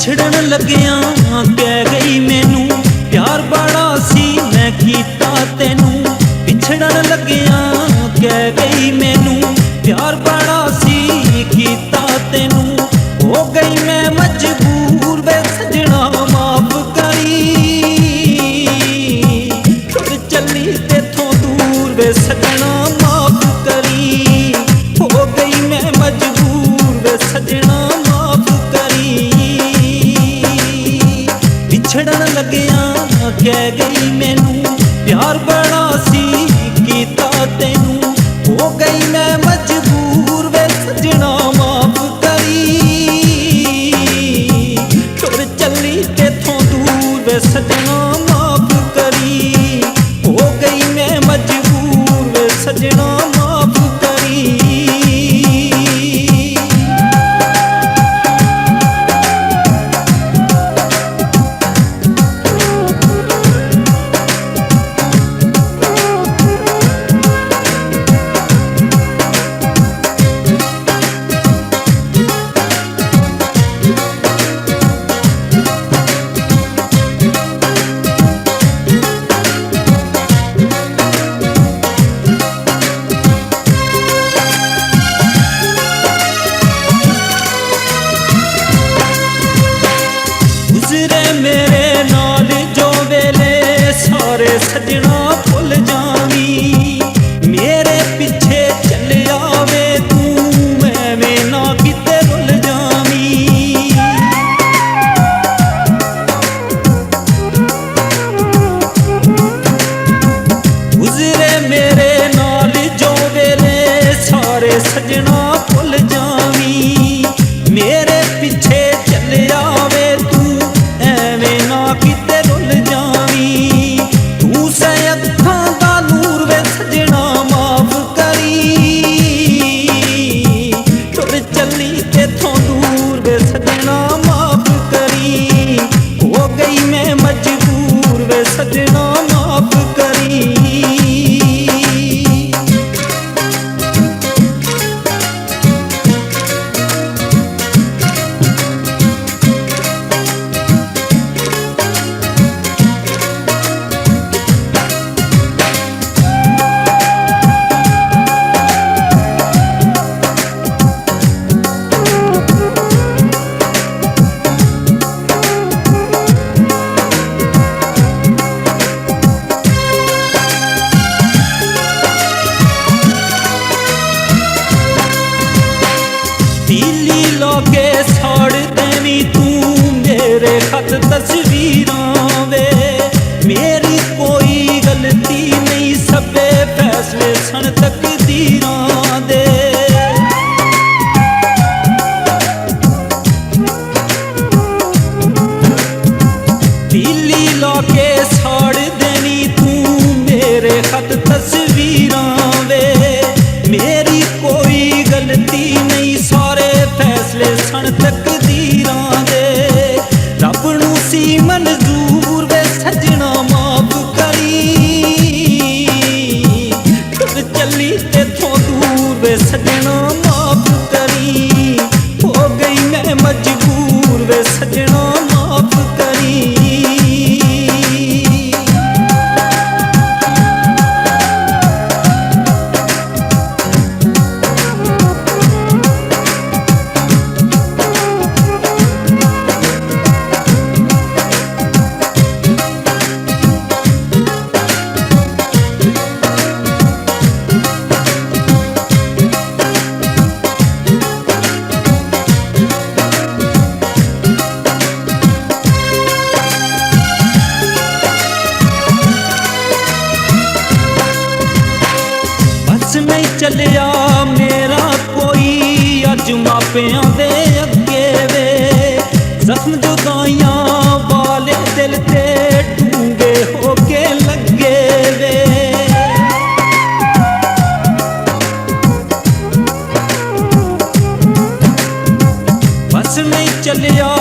विछड़न लग्या कह गई मैनू प्यार बड़ा सी मैं कीता तैनू। विछड़न लग्या कह गई मैनू प्यार बड़ा सी कीता तैनू। हो गई मैं मजबूर वे सजना माफ करी। तुर चली तेथों दूर वे सजना माफ करी। हो गई मैं मजबूर वे सजना माफ करी। विछड़न लग्या कह गई मैनू प्यार बड़ा सी कीता तैनू। हो गई मैं मजबूर वे सजना माफ करी। तुर चली तेथों दूर वे सजना माफ करी। हो गई मैं मजबूर वे सजना माफ करी। मेरे नाल जो वेले सारे सजना भुल जावी। मेरे पिछे चल आवे तू मैं ना किते रुल जावी। गुजरे मेरे नाल जो वेले सारे सजना भुल जावी। मेरे पिछे चल आवे तू किते रुल जावी। तू से अखां दा नूर वे सजना माफ करी। तुर चली तेथों दूर वे सजना माफ करी। हो गई मैं मजबूर वे सजना माफ करी। दिल्ली लोके साड़ देवी तू मेरे खत तस्वीरां वे। मेरी कोई गलती नहीं सबे फैसले सन तकदीरां दे। दिल्ली लोके साड़ देवी तू मेरे खत तस्वीरां वे। मेरी कोई गलती नहीं सारे फैसले सन तकदीरां दे। रब नू सी मंजूर वे सजना माफ करी। तुर चली तेथों दूर वे सजना माफ करी। हो गई मैं मजबूर वे सजना माफ करी। नहीं चलिया मेरा कोई अज मापियां दे अगे वे। जख्म जुदाइयां वाले दिल ते डूंगे होके लगे वे। बस नहीं चलिया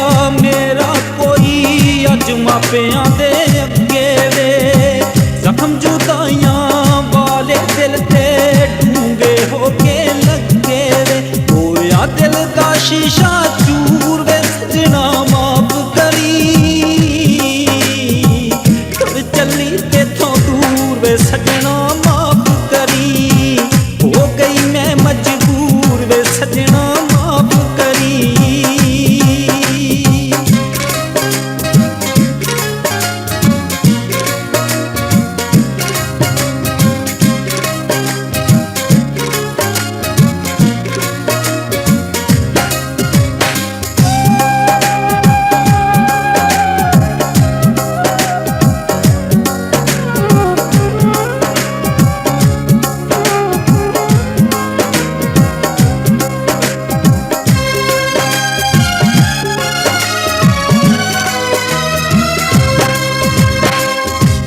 मेरा कोई अज मापियां दे अगे वे। जख्म जुदाइयां वाले दिल ते डूंगे होके लगे वे। होया दिल दा शीशा चूर वे सजना माफ ਸੱਜਣਾ ਮਾਫ ਕਰੀ।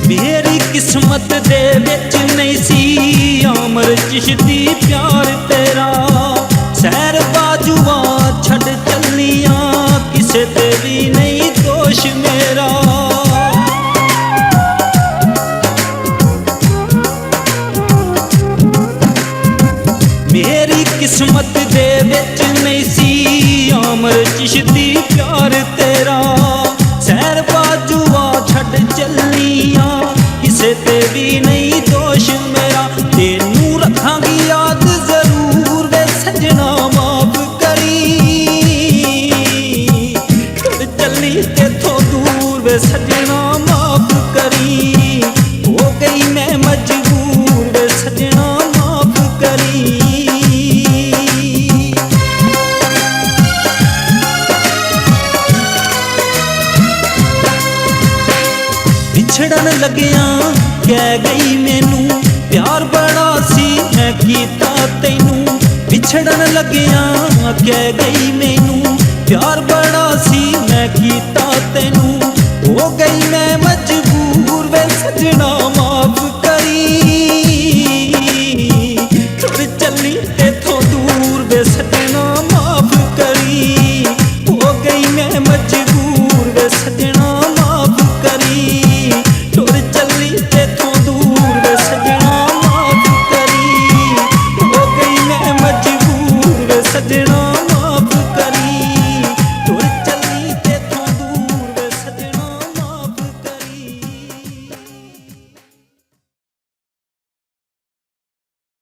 ਮੇਰੀ ਕਿਸਮਤ ਦੇ ਵਿੱਚ ਨਹੀਂ ਸੀ ਆਮਰ ਚਿਸ਼ਤੀ ਪਿਆਰ ਤੇਰਾ, ਸੈਰ ਬਾਜੂਆਂ ਛੱਡ ਚੱਲੀਆਂ ਕਿਸੇ ਤੇ ਵੀ ਨਹੀਂ ਦੋਸ਼ ਮੇਰਾ। ਮੇਰੀ ਕਿਸਮਤ ਦੇ ਵਿੱਚ ਨਹੀਂ ਸੀ ਆਮਰ ਚਿਸ਼ਤੀ ਪਿਆਰ ਤੇਰਾ, ਸੈਰ ਬਾਜੂਆਂ ਛੱਡ ਚੱਲੀਆਂ ਕਿਸੇ ਤੇ ਵੀ ਨਹੀਂ ਦੋਸ਼ ਮੇਰਾ। ਤੈਨੂੰ ਰੱਖਾਂਗੀ ਯਾਦ ਜ਼ਰੂਰ ਵੇ ਸੱਜਣਾ ਮਾਫ ਕਰੀ, ਟੁੱਟ ਚੱਲੀ ਤੇਥੋਂ ਦੂਰ ਵੇ ਸੱਜਣਾ ਮਾਫ ਕਰੀ। ਹੋ ਗਈ ਮੈਂ ਮਜਬੂਰ ਵੇ ਸੱਜਣਾ ਮਾਫ ਕਰੀ। ਵਿਛੜਨ ਲੱਗਿਆਂ ਕਹਿ ਗਈ ਮੈਨੂੰ ਪਿਆਰ ਬੜਾ ਸੀ ਮੈਂ ਕੀਤਾ ਤੈਨੂੰ। ਵਿਛੜਨ ਲੱਗਿਆਂ ਕਹਿ ਗਈ ਮੈਨੂੰ ਪਿਆਰ ਬੜਾ ਸੀ ਮੈਂ ਕੀਤਾ ਤੈਨੂੰ। ਹੋ ਗਈ ਮੈਂ ਮਜਬੂਰ ਵੇ ਸੱਜਣਾ